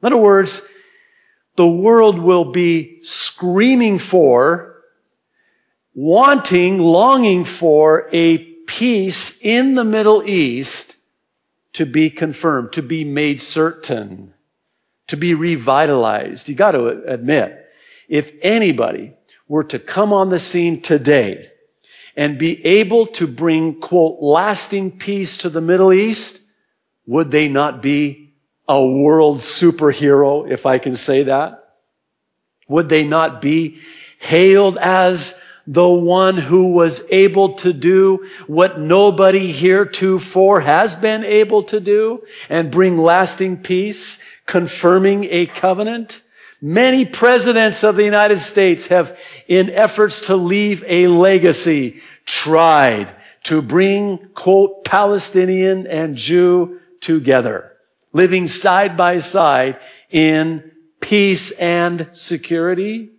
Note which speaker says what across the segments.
Speaker 1: In other words, the world will be screaming for, wanting, longing for a peace in the Middle East to be confirmed, to be made certain, to be revitalized. You got to admit, if anybody were to come on the scene today and be able to bring, quote, lasting peace to the Middle East, would they not be a world superhero, if I can say that? Would they not be hailed as the one who was able to do what nobody heretofore has been able to do and bring lasting peace, confirming a covenant? Many presidents of the United States have, in efforts to leave a legacy, tried to bring, quote, Palestinian and Jew together, living side by side in peace and security.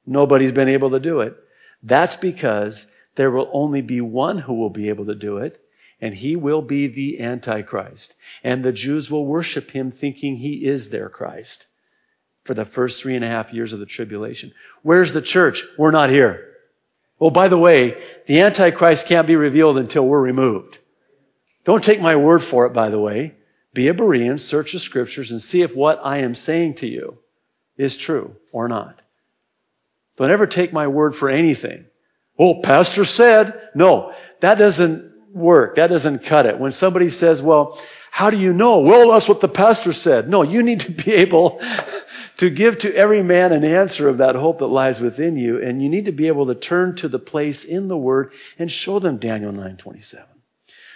Speaker 1: Nobody's been able to do it. That's because there will only be one who will be able to do it, and he will be the Antichrist. And the Jews will worship him thinking he is their Christ for the first 3.5 years of the tribulation. Where's the church? We're not here. Oh, by the way, the Antichrist can't be revealed until we're removed. Don't take my word for it, by the way. Be a Berean, search the scriptures, and see if what I am saying to you is true or not. Don't ever take my word for anything. Oh, pastor said. No, that doesn't work. That doesn't cut it. When somebody says, well, how do you know? Well, that's what the pastor said. No, you need to be able to give to every man an answer of that hope that lies within you. And you need to be able to turn to the place in the Word and show them Daniel 9:27.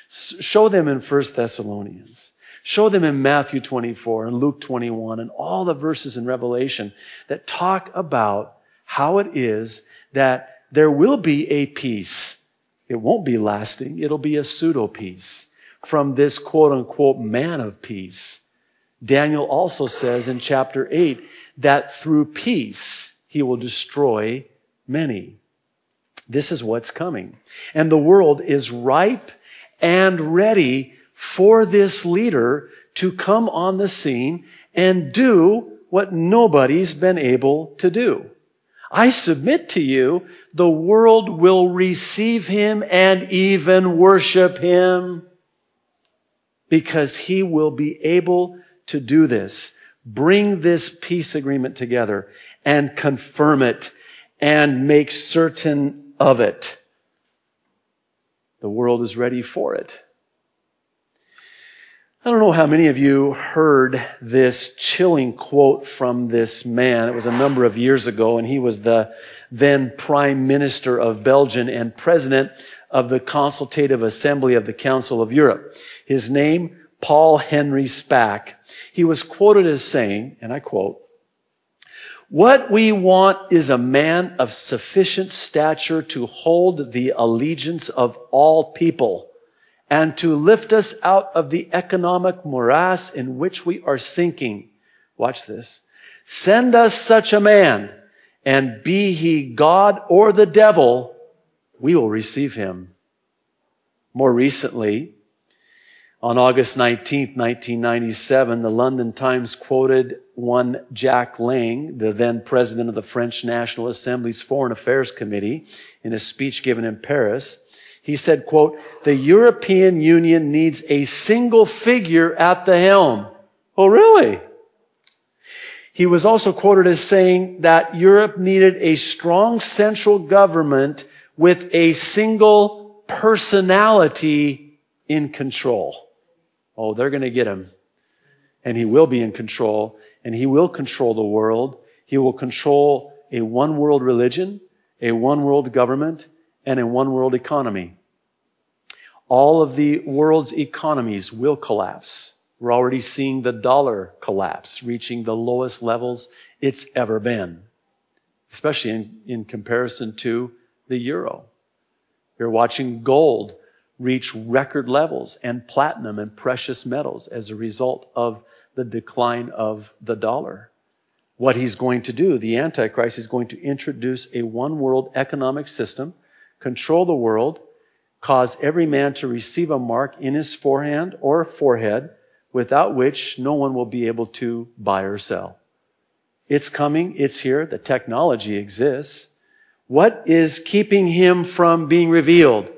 Speaker 1: Show them in 1 Thessalonians. Show them in Matthew 24 and Luke 21 and all the verses in Revelation that talk about how it is that there will be a peace. It won't be lasting. It'll be a pseudo-peace from this quote-unquote man of peace. Daniel also says in chapter 8 that through peace he will destroy many. This is what's coming. And the world is ripe and ready for this leader to come on the scene and do what nobody's been able to do. I submit to you, the world will receive him and even worship him because he will be able to do this, bring this peace agreement together and confirm it and make certain of it. The world is ready for it. I don't know how many of you heard this chilling quote from this man. It was a number of years ago, and he was the then Prime Minister of Belgium and President of the Consultative Assembly of the Council of Europe. His name, Paul Henry Spaak. He was quoted as saying, and I quote, "What we want is a man of sufficient stature to hold the allegiance of all people, and to lift us out of the economic morass in which we are sinking." Watch this. "Send us such a man, and be he God or the devil, we will receive him." More recently, on August 19th, 1997, the London Times quoted one Jack Lang, the then president of the French National Assembly's Foreign Affairs Committee, in a speech given in Paris. He said, quote, "The European Union needs a single figure at the helm." Oh, really? He was also quoted as saying that Europe needed a strong central government with a single personality in control. Oh, they're going to get him. And he will be in control, and he will control the world. He will control a one world religion, a one world government, and a one world economy. All of the world's economies will collapse. We're already seeing the dollar collapse, reaching the lowest levels it's ever been, especially in comparison to the euro. You're watching gold reach record levels, and platinum and precious metals as a result of the decline of the dollar. What he's going to do, the Antichrist, is going to introduce a one world economic system, control the world, cause every man to receive a mark in his forehand or forehead without which no one will be able to buy or sell. It's coming. It's here. The technology exists. What is keeping him from being revealed?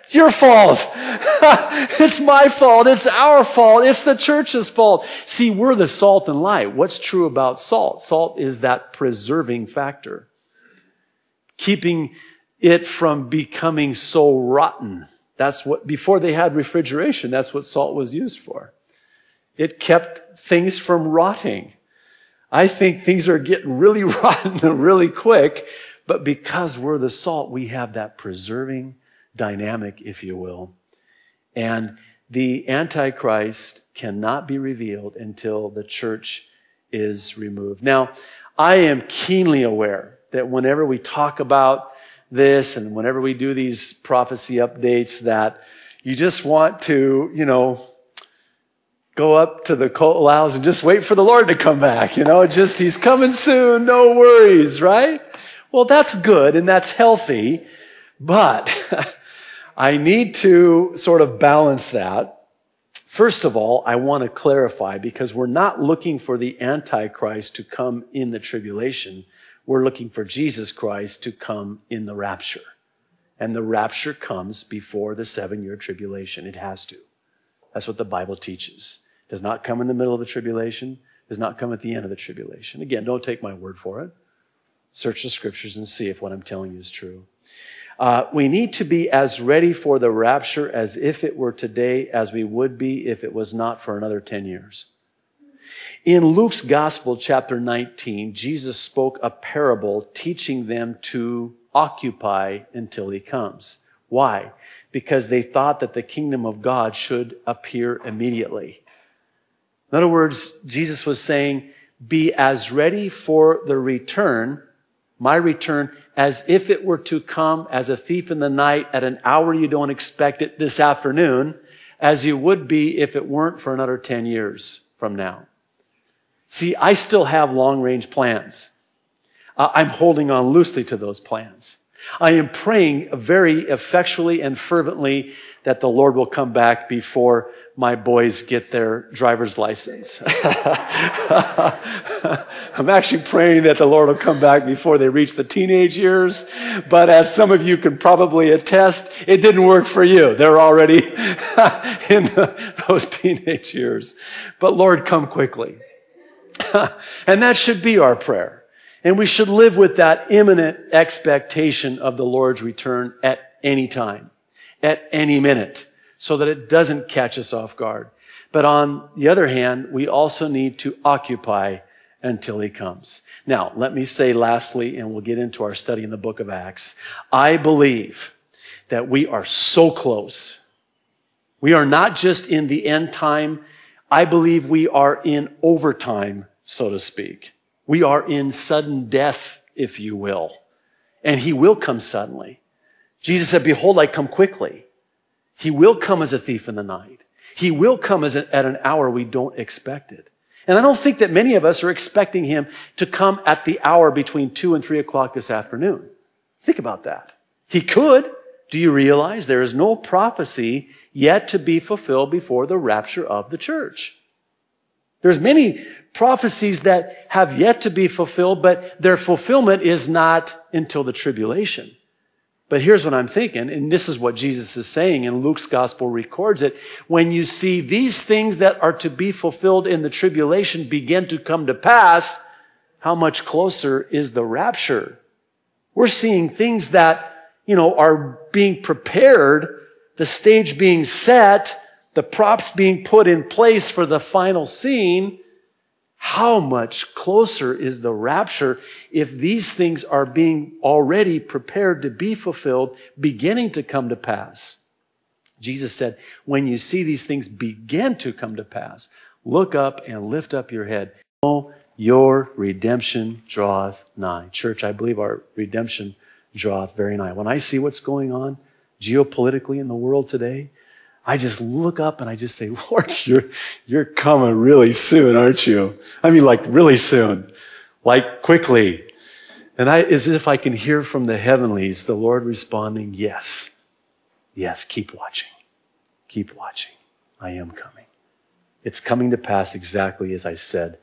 Speaker 1: Your fault. It's my fault. It's our fault. It's the church's fault. See, we're the salt and light. What's true about salt? Salt is that preserving factor, keeping it from becoming so rotten. That's what, before they had refrigeration, that's what salt was used for. It kept things from rotting. I think things are getting really rotten really quick, but because we're the salt, we have that preserving dynamic, if you will. And the Antichrist cannot be revealed until the church is removed. Now, I am keenly aware that whenever we talk about this and whenever we do these prophecy updates, that you just want to, go up to the coat lounge and just wait for the Lord to come back. He's coming soon, no worries, right? Well, that's good and that's healthy, but I need to sort of balance that. First of all, I want to clarify, because we're not looking for the Antichrist to come in the tribulation. We're looking for Jesus Christ to come in the rapture. And the rapture comes before the 7-year tribulation. It has to. That's what the Bible teaches. It does not come in the middle of the tribulation. It does not come at the end of the tribulation. Again, don't take my word for it. Search the scriptures and see if what I'm telling you is true. We need to be as ready for the rapture as if it were today as we would be if it was not for another 10 years. In Luke's Gospel, chapter 19, Jesus spoke a parable teaching them to occupy until he comes. Why? Because they thought that the kingdom of God should appear immediately. In other words, Jesus was saying, be as ready for the return, my return, as if it were to come as a thief in the night at an hour you don't expect it this afternoon, as you would be if it weren't for another 10 years from now. See, I still have long-range plans. I'm holding on loosely to those plans. I am praying very effectually and fervently that the Lord will come back before my boys get their driver's license. I'm actually praying that the Lord will come back before they reach the teenage years. But as some of you can probably attest, it didn't work for you. They're already in those teenage years. But Lord, come quickly. And that should be our prayer. And we should live with that imminent expectation of the Lord's return at any time, at any minute, so that it doesn't catch us off guard. But on the other hand, we also need to occupy until he comes. Now, let me say lastly, and we'll get into our study in the book of Acts, I believe that we are so close. We are not just in the end time. I believe we are in overtime, so to speak. We are in sudden death, if you will. And he will come suddenly. Jesus said, behold, I come quickly. He will come as a thief in the night. He will come at an hour we don't expect it. And I don't think that many of us are expecting him to come at the hour between 2 and 3 o'clock this afternoon. Think about that. He could. Do you realize there is no prophecy yet to be fulfilled before the rapture of the church? There's many prophecies that have yet to be fulfilled, but their fulfillment is not until the tribulation. But here's what I'm thinking, and this is what Jesus is saying, and Luke's gospel records it. When you see these things that are to be fulfilled in the tribulation begin to come to pass, how much closer is the rapture? We're seeing things that, are being prepared, the stage being set, the props being put in place for the final scene. How much closer is the rapture if these things are being already prepared to be fulfilled, beginning to come to pass? Jesus said, when you see these things begin to come to pass, look up and lift up your head. Oh, your redemption draweth nigh. Church, I believe our redemption draweth very nigh. When I see what's going on geopolitically in the world today, I just look up and I just say, Lord, you're coming really soon, aren't you? I mean, like really soon, like quickly. And as if I can hear from the heavenlies, the Lord responding, yes, yes, keep watching. Keep watching. I am coming. It's coming to pass exactly as I said.